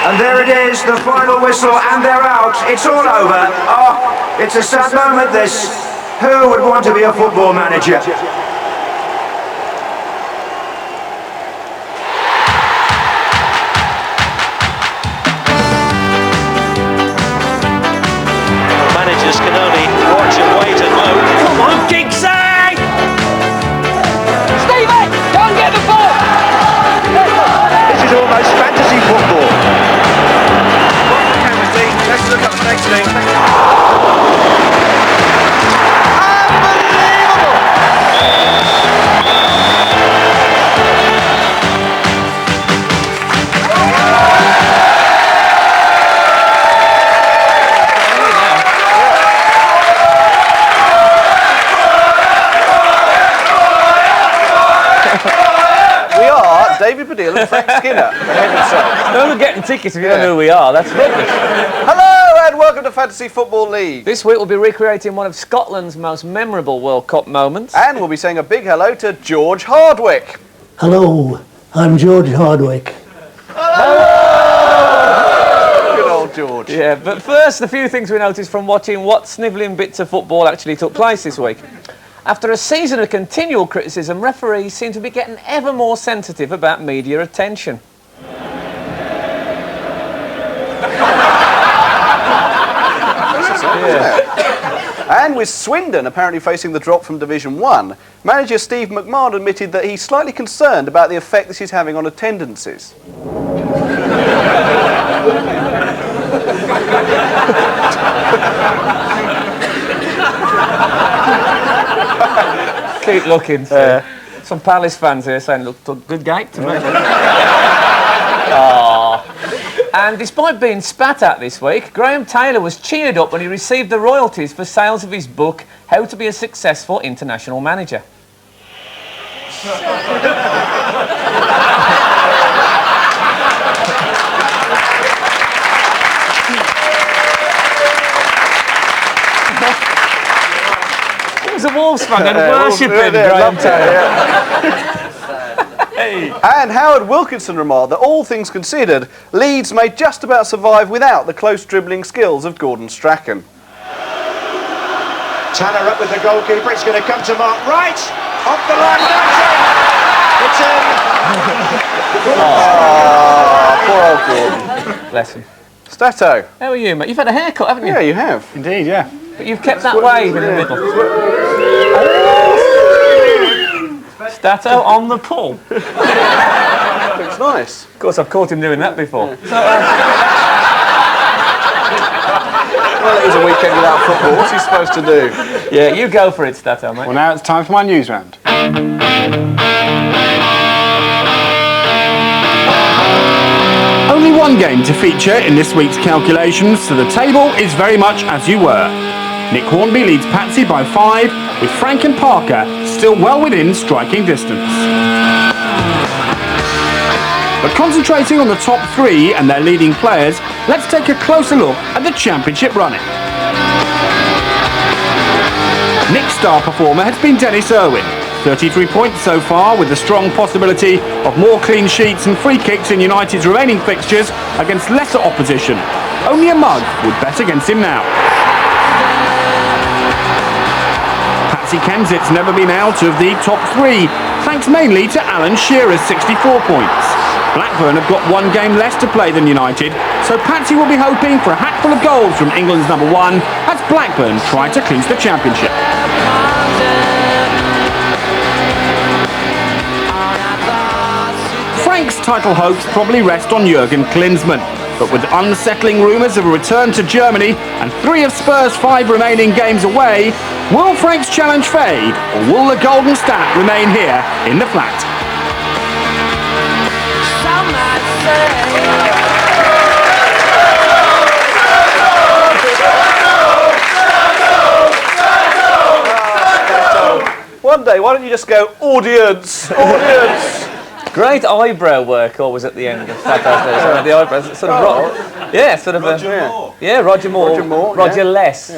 And there it is, the final whistle, and they're out. It's all over. Oh, it's a sad moment, this. Who would want to be a football manager? Managers can only watch and wait and hope. Come on, Giggsy! Stevie, go and get the ball! This is almost fantasy football. Let's look up the next thing. David Baddiel and Frank Skinner, for heaven's sake. No one's getting tickets if you don't know who we are. That's rubbish. Hello and welcome to Fantasy Football League. This week we'll be recreating one of Scotland's most memorable World Cup moments. And we'll be saying a big hello to George Hardwick. Hello, I'm George Hardwick. Hello! Good old George. Yeah, but first, a few things we noticed from watching what snivelling bits of football actually took place this week. After a season of continual criticism, referees seem to be getting ever more sensitive about media attention. And with Swindon apparently facing the drop from Division 1, manager Steve McMahon admitted that he's slightly concerned about the effect this is having on attendances. Keep looking. Some Palace fans here saying, look, good gate to me. And despite being spat at this week, Graham Taylor was cheered up when he received the royalties for sales of his book, How to Be a Successful International Manager. He was a Wolves fan and worshipping Graham Taylor. And Howard Wilkinson remarked that all things considered, Leeds may just about survive without the close dribbling skills of Gordon Strachan. Tanner up with the goalkeeper. It's going to come to Mark Wright. Off the line. It's in. Poor old Gordon. Bless him. Stato. How are you, mate? You've had a haircut, haven't you? Yeah, you have. Indeed, yeah. But you've kept that wave in the middle. Stato on the pull. Looks nice. Of course, I've caught him doing that before. Well, it was a weekend without football. What's he supposed to do? Yeah, you go for it, Stato, mate. Well, now it's time for my news round. Only one game to feature in this week's calculations, so the table is very much as you were. Nick Hornby leads Patsy by 5, with Frank and Parker still well within striking distance. But concentrating on the top 3 and their leading players, let's take a closer look at the championship running. Nick's star performer has been Dennis Irwin. 33 points so far, with a strong possibility of more clean sheets and free kicks in United's remaining fixtures against lesser opposition. Only a mug would bet against him now. Patsy Kensit's never been out of the top 3, thanks mainly to Alan Shearer's 64 points. Blackburn have got one game less to play than United, so Patsy will be hoping for a hatful of goals from England's number 1 as Blackburn try to clinch the championship. Frank's title hopes probably rest on Jurgen Klinsmann, but with unsettling rumours of a return to Germany and 3 of Spurs' 5 remaining games away, will Frank's challenge fade, or will the golden stat remain here in the flat? One day, why don't you just go, audience, audience? Great eyebrow work always at the end of Saturday. The eyebrows, sort of sort of Roger Moore. Yeah, Roger Moore. Roger Moore, Roger yeah. Less.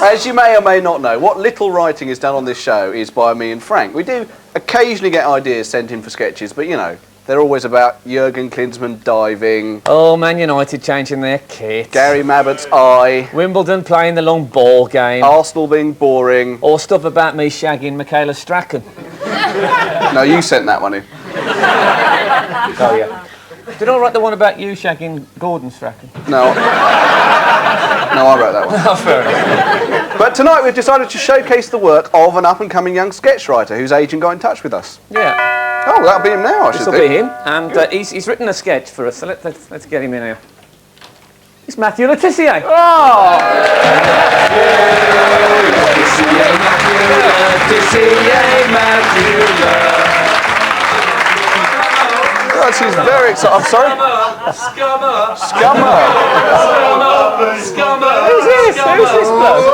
As you may or may not know, what little writing is done on this show is by me and Frank. We do occasionally get ideas sent in for sketches, but you know, they're always about Jurgen Klinsmann diving, Oh, Man United changing their kit. Gary Mabbott's eye, Wimbledon playing the long ball game. Arsenal being boring. Or stuff about me shagging Michaela Strachan. No, you sent that one in. Oh, yeah. Did I write the one about you shagging Gordon Strachan? No. No, I wrote that one. Oh, fair enough. But tonight we've decided to showcase the work of an up-and-coming young sketch writer whose agent got in touch with us. Yeah. Oh, that'll be him now, I should This'll think. be him. And he's written a sketch for us, so let's get him in here. It's Matthew Le Tissier. Oh, she's very excited. I'm sorry? Scummer. Who's this? Who's this bloke?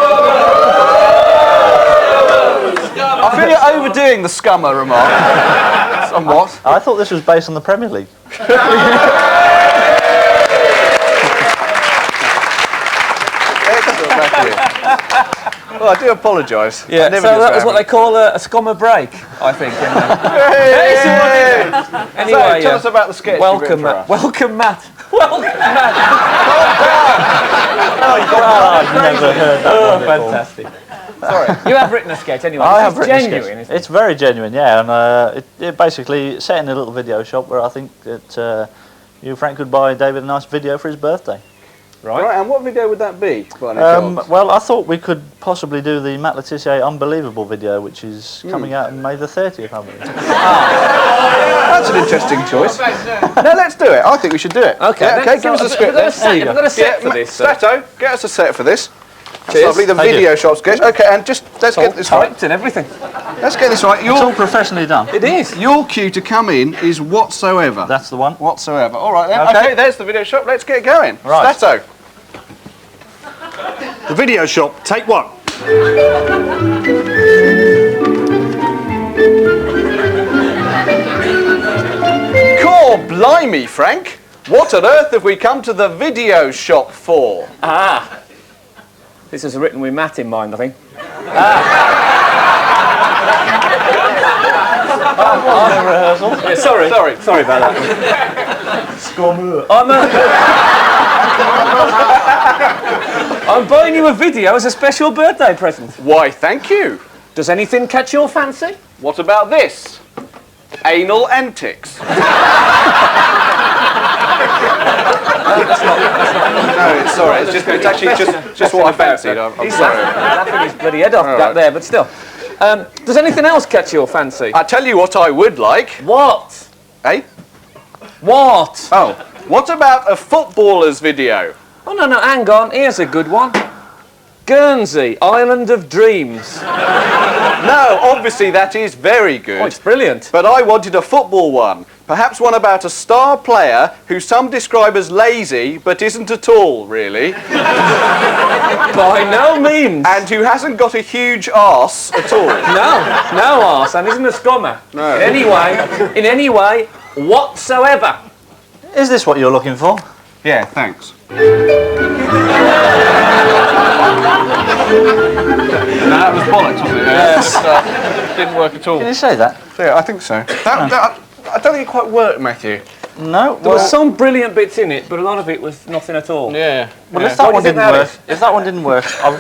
I feel you're overdoing the scummer remark. Somewhat. I thought this was based on the Premier League. Excellent, Matthew. Well, I do apologise. Yeah, so that was what they call a scummer break, I think. Anyway, So, tell us about the sketch. welcome, Matt. Welcome, Matt. Welcome, Matt. Never heard that Oh, one before. fantastic. Sorry. You have written a sketch anyway. I have It's written a genuine, sketch. isn't it? It's very genuine, yeah, and it basically set in a little video shop where I think that you, Frank, could buy David a nice video for his birthday. Right, and what video would that be? By any chance? Well, I thought we could possibly do the Matt Le Tissier Unbelievable video, which is coming out on May the 30th, I believe. That's an interesting choice. No, let's do it. I think we should do it. Okay, Yeah, okay, so give us a we've script got then. a set, we've got a set for this. Stato, get us a set for this. That's Cheers. lovely, the Thank video you. shop sketch. Okay, and just let's get this right. Typed and everything. Let's get this right. It's all professionally done. It is. Your cue to come in is whatsoever. That's the one. Whatsoever. All right then. Okay. Okay, there's the video shop. Let's get going. Right. Stato. The video shop, take one. Core blimey, Frank. What on earth have we come to the video shop for? This was written with Matt in mind, I think. Yeah, sorry about that. I'm buying you a video as a special birthday present. Why, thank you. Does anything catch your fancy? What about this? Anal antics. No, it's sorry. It's actually just what I fancied. I'm He's sorry. laughing his bloody head off back there, but still. Does anything else catch your fancy? I tell you what I would like. What? Eh? What? Oh, what about a footballer's video? Oh, no, hang on. Here's a good one. Guernsey, Island of Dreams. No, obviously that is very good. Oh, it's brilliant. But I wanted a football one. Perhaps one about a star player who some describe as lazy, but isn't at all, really, By no means. and who hasn't got a huge arse at all. No arse, and isn't a scummer. No. In any way whatsoever. Is this what you're looking for? Yeah, thanks. No, that was bollocks, wasn't it? Yes. Didn't work at all. Can you say that? Yeah, I think so. I don't think it quite worked, Matthew. No. There were some brilliant bits in it, but a lot of it was nothing at all. Yeah. Well, if What that do one you think didn't that work, is? if that one didn't work, I've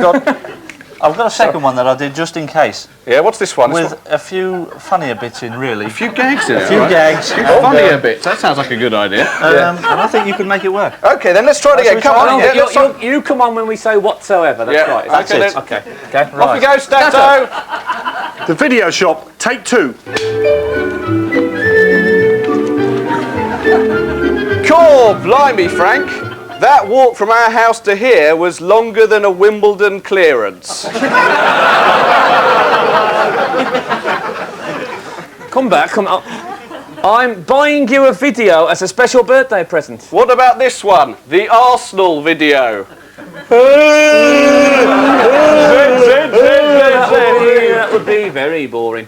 got a second one that I did just in case, Yeah, what's this one? with a few funnier bits in, really. a few gags in it. A few gags. Funnier bits. That sounds like a good idea. And I think you could make it work. Okay, then let's try it again. we Come try on. it? Yeah, let's try. You come on when we say whatsoever, that's Yeah, right. that's That's it. Okay. Off we go, Stato. The video shop, take two. Core blimey, Frank. That walk from our house to here was longer than a Wimbledon clearance. Come back, come on. I'm buying you a video as a special birthday present. What about this one? The Arsenal video. That would be very boring.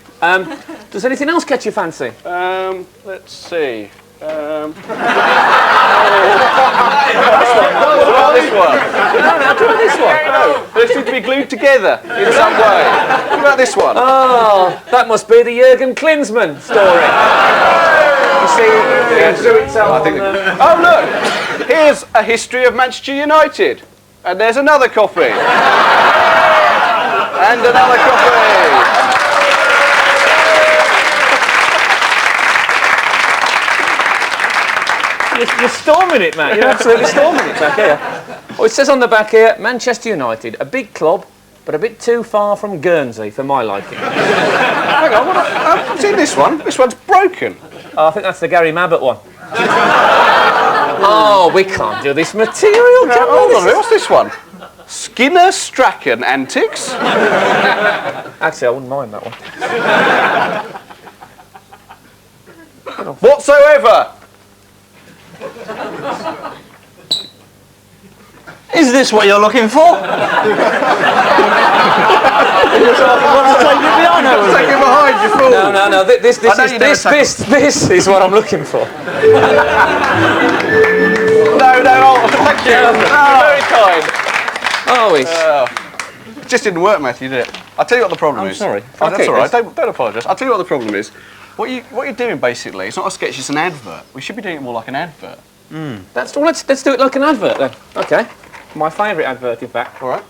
Does anything else catch your fancy? Let's see. What about this one? No, try this one. No, they seem to be glued together in some way. What about this one? Oh, that must be the Jurgen Klinsmann story. You see, it threw itself on the... Oh, look! Here's a history of Manchester United. And there's another copy. And another copy. You're storming it, Matt. You're absolutely storming it back here. Oh, it says on the back here, Manchester United, a big club, but a bit too far from Guernsey for my liking. Hang on, I've seen this one. This one's broken. Oh, I think that's the Gary Mabbott one. Oh, we can't do this material, can we? Hold on a minute, what's this one? Skinner Strachan Antics? Actually, I wouldn't mind that one. Whatsoever! Is this what you're looking for? Want to take it behind over Take it behind, you fool! No, this is what I'm looking for. No, thank you. You're very kind. Oh, it's... It just didn't work, Matthew, did it? I'll tell you what the problem is. sorry. Oh, that's Okay, all right. yes. Don't apologise. I'll tell you what the problem is. What you're doing, basically, it's not a sketch, it's an advert. We should be doing it more like an advert. Let's do it like an advert then. Okay. My favourite advert, in fact. All right?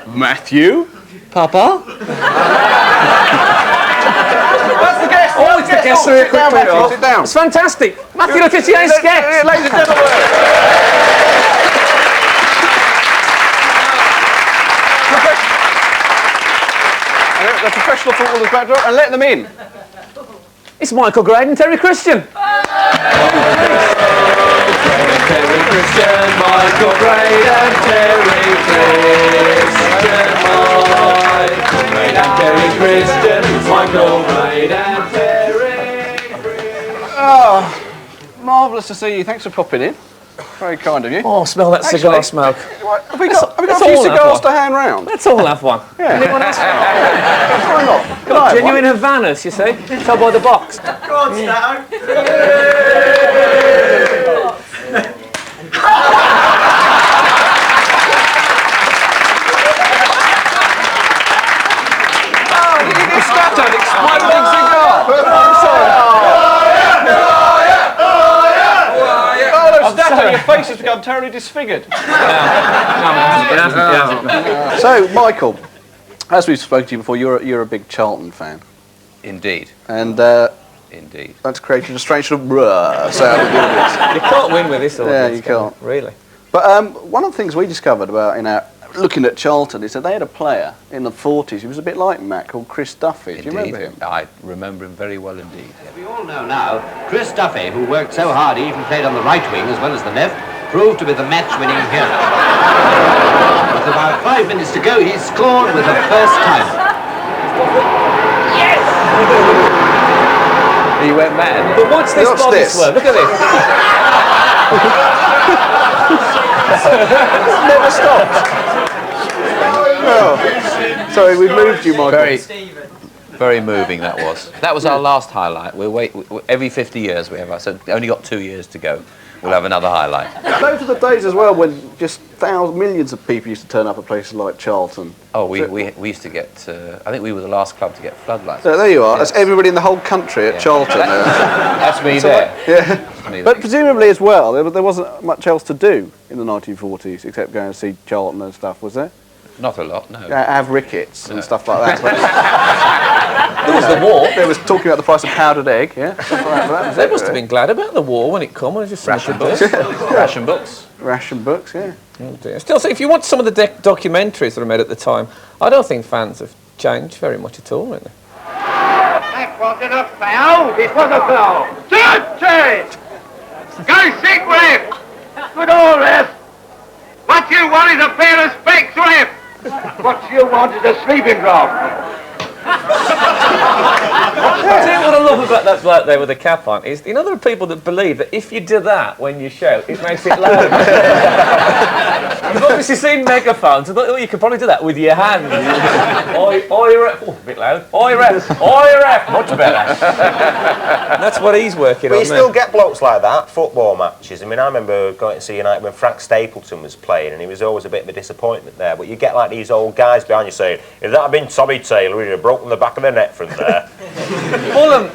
Matthew? Papa? That's the guest! Oh, it's the guest. Sit down, Matthew, sit down. It's fantastic. Matthew Le Tissier's sketch. Ladies and gentlemen. The professional footballers back door, and let them in. It's Michael Grade and Terry Christian. Terry Christian, Michael Grade and Terry Christian, Michael Grade and Terry Christian, Michael Grade and Terry Christian. Oh, marvellous to see you. Thanks for popping in. Very kind of you. Oh, smell that cigar smoke. Right, have we got a let's few all have cigars one. to hand round? Let's all have one. Yeah. Anyone else? Why not? Can I have Genuine Havanas, you see. Tell by the box. You scattered, exploding cigar. I'm sorry. Statter, your face has become terribly disfigured. So, Michael, as we've spoken to you before, you're a big Charlton fan, Indeed, and indeed. that's created a strange sort of sound. You can't win with this audience. Yeah, you can't. Really. But one of the things we discovered about looking at Charlton is that they had a player in the 40s who was a bit like Matt called Chris Duffy. Do you remember him? I remember him very well indeed. We all know now, Chris Duffy, who worked so hard he even played on the right wing as well as the left, proved to be the match-winning hero. With about 5 minutes to go, he scored with the first time. Yes! He went mad. But watch this Watch body this. swerve. Look at this. Never stopped. Oh. Sorry, we moved you, Michael. Very moving that was. That was our last highlight. Every 50 years we have. So only got 2 years to go. We'll have another highlight. Those are the days as well when just millions of people used to turn up at places like Charlton. Oh, we used to get. I think we were the last club to get floodlights. So there you are. Yes. That's everybody in the whole country at Charlton. That's me there. Yeah. That's me But there. presumably as well, there wasn't much else to do in the 1940s except going to see Charlton and stuff, was there? Not a lot, no. Have rickets and stuff like that. There was the war. There was talking about the price of powdered egg, yeah? Stuff like that. They must have been glad about the war when it came. It was just Ration books. Ration books. Ration books, yeah. Oh dear. Still, see, if you watch some of the documentaries that were made at the time, I don't think fans have changed very much at all, really. That wasn't a foul. It was a foul. Dirty! Go sick, ref! Good old ref! What you want is a pair of specs, ref! What you want is a sleeping draught. What a love about that bloke there with the cap on is, you know, there are people that believe that if you do that when you shout, it makes it louder. You've obviously seen megaphones. I thought, oh, you could probably do that with your hands. Oi, ref. Oh, a bit loud. Oi, ref. Oi, ref. Much better. That's what he's working on. But you still get blokes like that, football matches. I mean, I remember going to see United when Frank Stapleton was playing, and he was always a bit of a disappointment there. But you get like these old guys behind you saying, if that had been Tommy Taylor, he'd have broken the back of the net from there.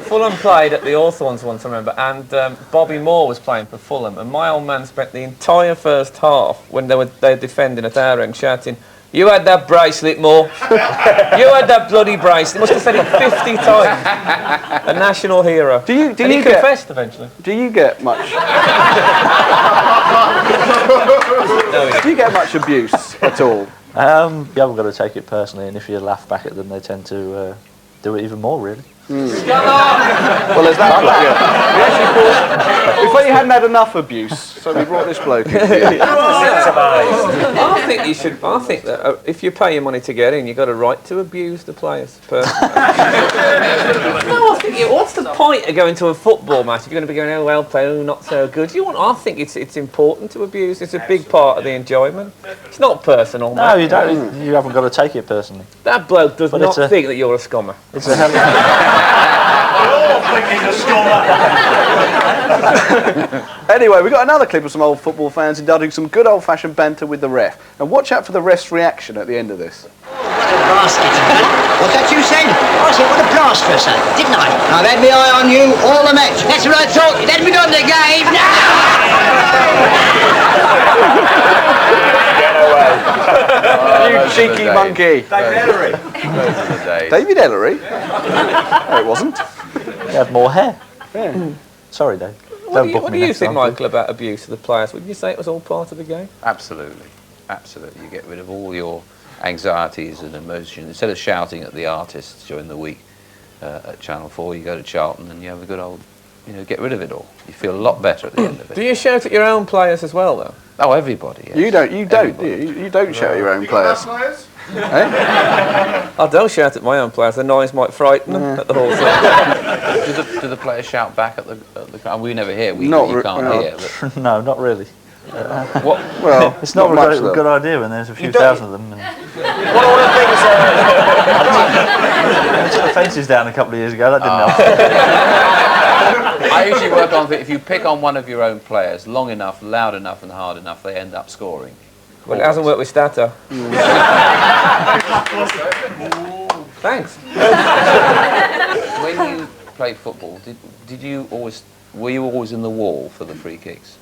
Fulham played at the Hawthorns once, I remember, and Bobby Moore was playing for Fulham, and my old man spent the entire first half when they were defending at our end shouting, "You had that bracelet, Moore. You had that bloody bracelet." He must have said it 50 times. A national hero. Do you confessed eventually. Do you get much? Do you get much abuse at all? You haven't got to take it personally, and if you laugh back at them, they tend to do it even more, really. Well, there's that bloke. Yeah. We thought you hadn't had enough abuse, so we brought this bloke in. I think you should. I think that if you pay your money to get in, you've got a right to abuse the players. No, I think what's the point of going to a football match if you're going to be going, oh well, play, oh not so good. I think it's important to abuse. It's a big part of the enjoyment. It's not personal. No, you don't. You haven't got to take it personally. That bloke does not think that you're a scummer. It's a hell of Anyway, we've got another clip of some old football fans indulging some good old-fashioned banter with the ref. And watch out for the ref's reaction at the end of this. What's that you said? I said, what a plaster, son, didn't I? I've had my eye on you all the match. That's what I thought. It hadn't been on the game. You cheeky monkey. David Ellery? No, it wasn't. You have more hair. Yeah. Sorry, Dave. What do you think, Michael, about abuse of the players? Would you say it was all part of the game? Absolutely. Absolutely. You get rid of all your anxieties and emotions. Instead of shouting at the artists during the week at Channel 4, you go to Charlton and you have a good old, get rid of it all. You feel a lot better at the end of it. Do you shout at your own players as well, though? Oh, everybody. Yes. You don't, do you? You don't shout at your own players. I don't shout at my own players. The noise might frighten them at the whole thing. Do the players shout back at the we never hear. You can't hear. But. No, not really. Well, it's not a good idea when there's a few thousand of them. And one of the things I took the fences down a couple of years ago. That didn't help. I usually work on if you pick on one of your own players long enough, loud enough, and hard enough, they end up scoring. Well, it hasn't worked with Stato. Thanks. When you played football, were you always in the wall for the free kicks?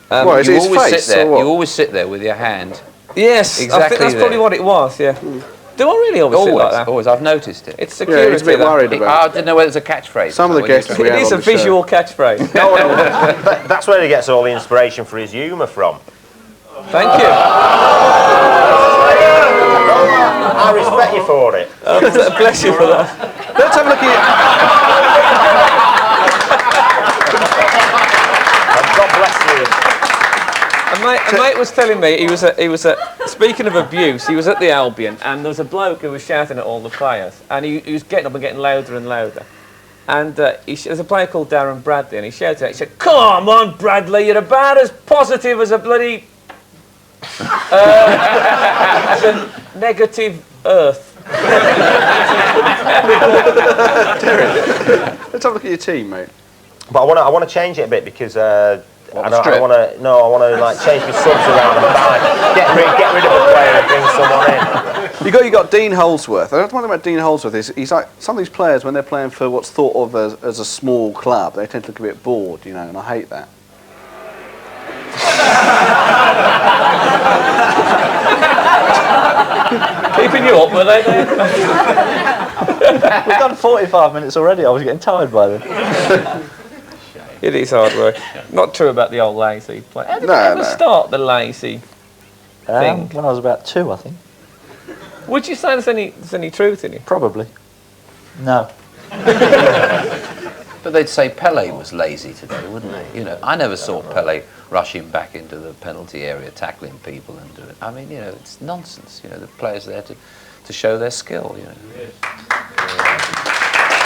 You always sit there with your hand. Yes, exactly. I think that's probably what it was. Yeah. Do I really always sit like that? Always. I've noticed it. It's security. Yeah, he's a bit worried about I didn't know whether it's a catchphrase. Some of the guests it is a visual catchphrase. That's where he gets all the inspiration for his humour from. Thank you. I respect you for it. Bless you for that. Let's have a look at God bless you. A mate was telling me he was speaking of abuse, he was at the Albion and there was a bloke who was shouting at all the players and he was getting up and getting louder and louder. And there's a player called Darren Bradley and he shouted out, he said, "Come on, Bradley, you're about as positive as a bloody as a negative earth." Let's have a look at your team, mate. But I want to change it a bit because I want to like change my subs around and get rid of a player and bring someone in. You got Dean Holdsworth. The one thing about Dean Holdsworth is he's like some of these players when they're playing for what's thought of as a small club, they tend to look a bit bored, and I hate that. Keeping you up, were they? We've done 45 minutes already. I was getting tired by then. It is hard work. Not true about the old lazy play. How did you ever start the lazy thing? When I was about 2, I think. Would you say there's any truth in it? Probably. No. But they'd say Pele was lazy today, wouldn't they? I never saw Pele rushing back into the penalty area, tackling people and doing it. I mean, it's nonsense. The players are there to show their skill.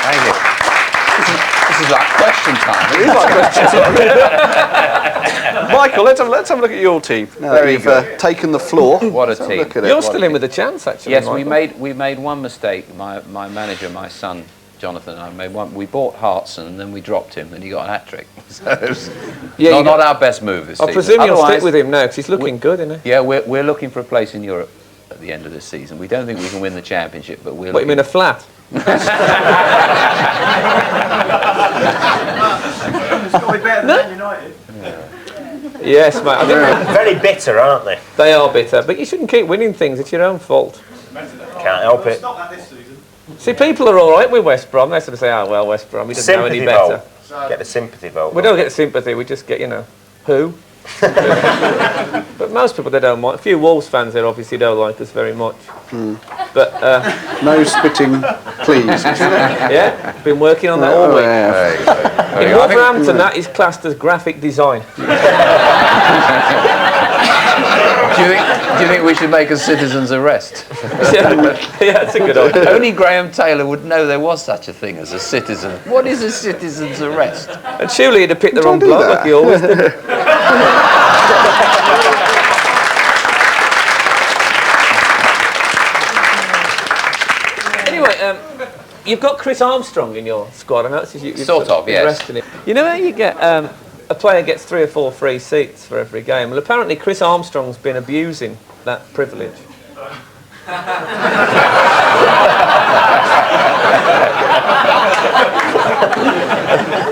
Thank you. like question time. It is like question time. Michael, let's have a look at your team. Now that you've taken the floor. What a team. Look at it. You're still in with a chance, actually. Yes, Michael. we made one mistake. My manager, my son Jonathan, and I made one. We bought Hartson and then we dropped him, and he got a hat trick. So it was not our best move this season. I presume you'll stick with him now because he's looking good, isn't he? Yeah, we're looking for a place in Europe at the end of this season. We don't think we can win the championship, but we're. What, you mean a flat? It's got to be better than Man United. Yes, mate. I think very bitter, aren't they? They are bitter, but you shouldn't keep winning things. It's your own fault. Can't help it. See, people are all right with West Brom. They sort of say, "Oh well, West Brom, he doesn't know any better." Get the sympathy vote. We don't get sympathy. We just get, who. But most people, they don't mind. A few Wolves fans there obviously don't like us very much. But no spitting, please. Yeah, been working on that all week. Yeah. In Wolverhampton, that is classed as graphic design. Do you think we should make a citizen's arrest? Yeah, that's a good idea. Only Graham Taylor would know there was such a thing as a citizen. What is a citizen's arrest? And surely he'd have picked the wrong bloke like he always did. Anyway, you've got Chris Armstrong in your squad. I noticed you've sort of, yes. resting him. You know how you get a player gets 3 or 4 free seats for every game? Well, apparently Chris Armstrong's been abusing that privilege.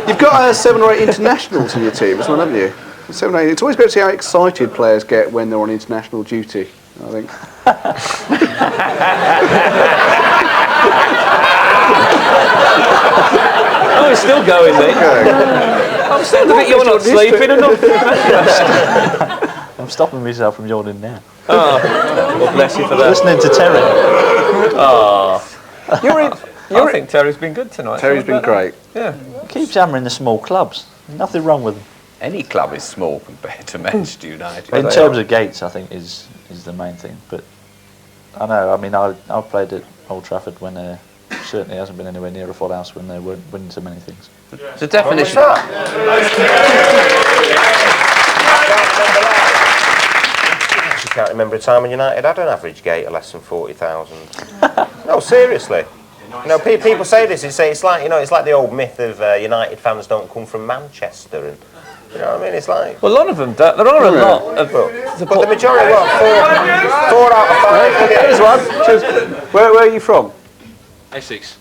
You've got 7 or 8 internationals in your team as well, haven't you? 7 or 8. It's always great to see how excited players get when they're on international duty, I think. Oh, it's still going, mate. I'm still the bit you're not sleeping enough. I'm stopping myself from yawning now. Oh, well, bless you for that. Listening to Terry. Oh. I think Terry's been good tonight. Terry's been great. Yeah. Keeps hammering the small clubs. Nothing wrong with them. Any club is small compared to Manchester United. In terms of gates, I think is the main thing. But I know. I mean, I've played at Old Trafford when there certainly hasn't been anywhere near a full house when they weren't winning so many things. The definition. I can't remember a time when United had an average gate of less than 40,000. No, seriously. People say this. It's like it's like the old myth of United fans don't come from Manchester, and you know what I mean. It's like well, a lot of them don't. There are a lot of, but the majority, four out of 5. Here's one. Cheers. Where are you from? Essex.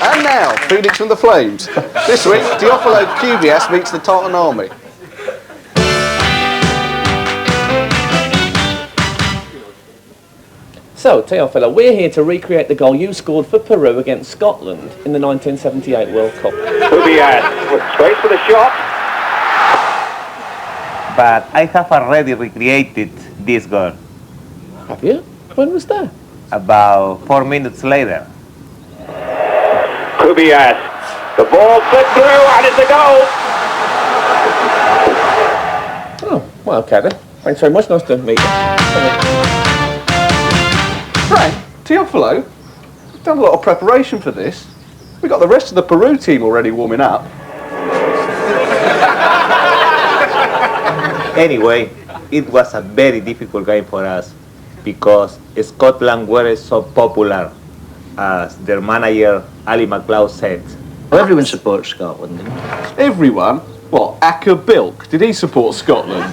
And now, Phoenix from the Flames. This week, Teofilo QBS meets the Tartan Army. So, Teofilo, we're here to recreate the goal you scored for Peru against Scotland in the 1978 World Cup. QBS with space for the shot. But I have already recreated this goal. Have you? When was that? About 4 minutes later. QBS. The ball slipped through and it's a goal. Oh, well, okay then. Thanks very much. Nice to meet you. Frank, Teofilo, we've done a lot of preparation for this. We've got the rest of the Peru team already warming up. Anyway, it was a very difficult game for us because Scotland were so popular, as their manager Ali MacLeod said. Everyone supports Scotland, didn't they? Everyone? What, Acker Bilk? Did he support Scotland?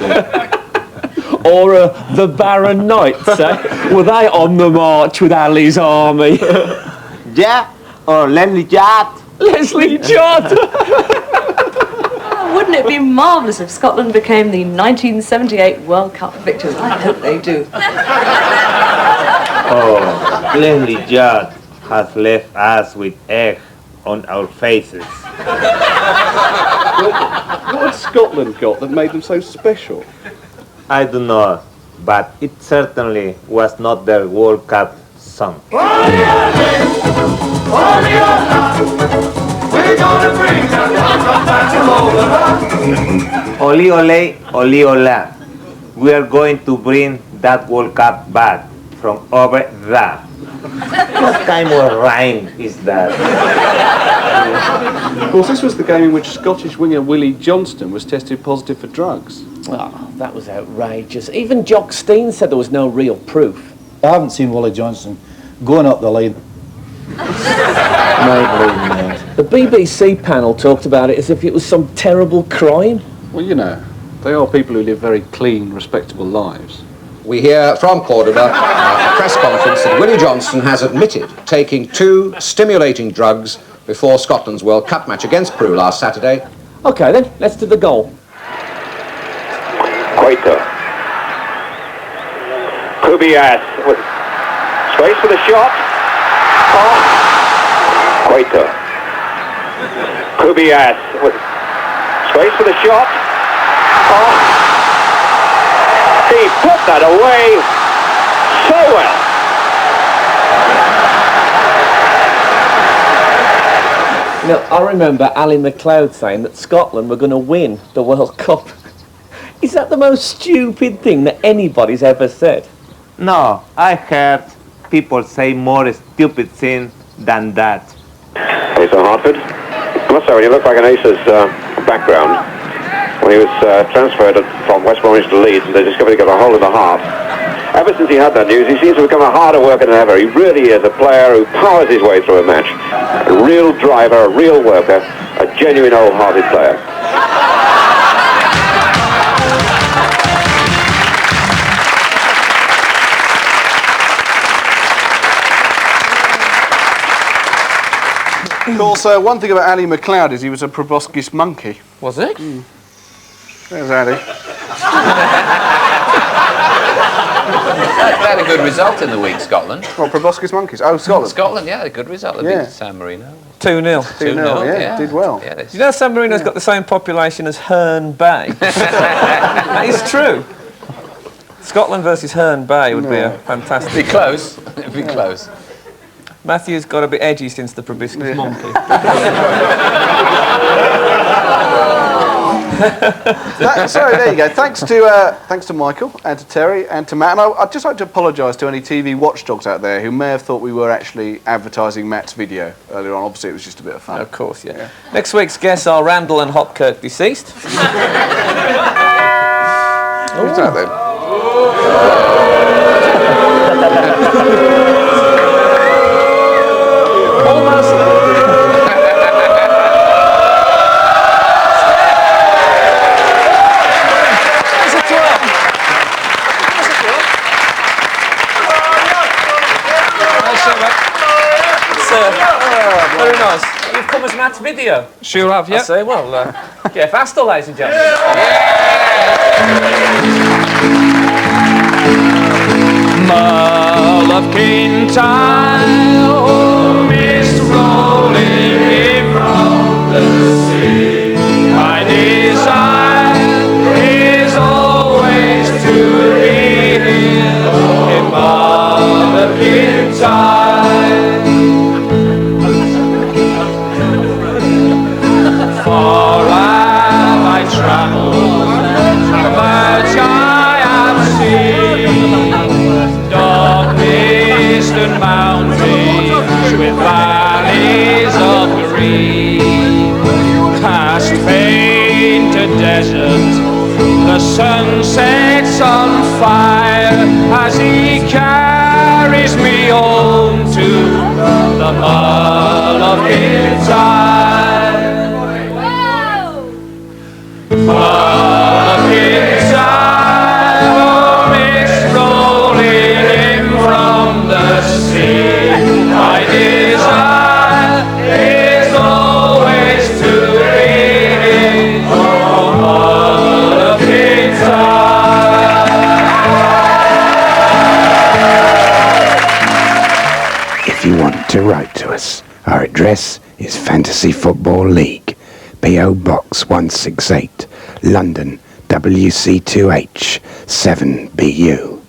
Or the Baron Knights, eh? Were they on the march with Ali's army? Yeah, or Leslie Judd. Leslie Judd! Wouldn't it be marvellous if Scotland became the 1978 World Cup victors? I hope they do. Oh, Leslie Judd has left us with egg on our faces. What had Scotland got that made them so special? I don't know, but it certainly was not their World Cup song. Oli ole, oli ola. We are going to bring that World Cup back from over there. What kind of rhyme is that? Of course, this was the game in which Scottish winger Willie Johnston was tested positive for drugs. Oh, that was outrageous. Even Jock Steen said there was no real proof. I haven't seen Willie Johnston going up the line. The BBC panel talked about it as if it was some terrible crime. Well, you know, they are people who live very clean, respectable lives. We hear from Cordoba at a press conference that Willie Johnston has admitted taking 2 stimulating drugs before Scotland's World Cup match against Peru last Saturday. OK then, let's do the goal. Quaito. Kubias with space for the shot. Oh. Quaito. Kubias with space for the shot. Oh. He put that away so well. You know, I remember Ali MacLeod saying that Scotland were going to win the World Cup. Is that the most stupid thing that anybody's ever said? No, I heard people say more stupid things than that. Ace of Hartford. I must say, when you look back at Ace's background, when he was transferred from West Bromwich to Leeds, and they discovered he got a hole in the heart. Ever since he had that news, he seems to become a harder worker than ever. He really is a player who powers his way through a match. A real driver, a real worker, a genuine wholehearted player. Of course, one thing about Ali MacLeod is he was a proboscis monkey. Was he? There's Ali. They had a good result in the week, Scotland. What, proboscis monkeys? Oh, Scotland. Scotland, yeah, a good result. They beat San Marino. 2-0. 2-0, yeah, did well. Yeah, You know San Marino's got the same population as Herne Bay? That is true. Scotland versus Herne Bay would be a fantastic... It'd be close. It'd be close. Matthew's got a bit edgy since the proboscis monkey. So there you go. Thanks to Michael and to Terry and to Matt. And I'd just like to apologise to any TV watchdogs out there who may have thought we were actually advertising Matt's video earlier on. Obviously, it was just a bit of fun. Of course, yeah. Next week's guests are Randall and Hopkirk deceased. Who's that then? Very nice. You've come as Matt's video. Sure have, yeah. I say, well, get faster, ladies and gentlemen. Mull of Kintyre, mist rolling in from the sea. My desire is always to be here in Mull of Kintyre. For have I travelled, much I have seen, dark mist and mountains with valleys of green, past painted desert, the sun sets on fire as he carries me home to the Mull of Kintyre. Mull of Kintyre, oh, mist rolling in from the sea. My desire is always to be in the Mull of Kintyre. If you want to write to us, our address is Fantasy Football League, P.O. Box 168, London, WC2H 7BU.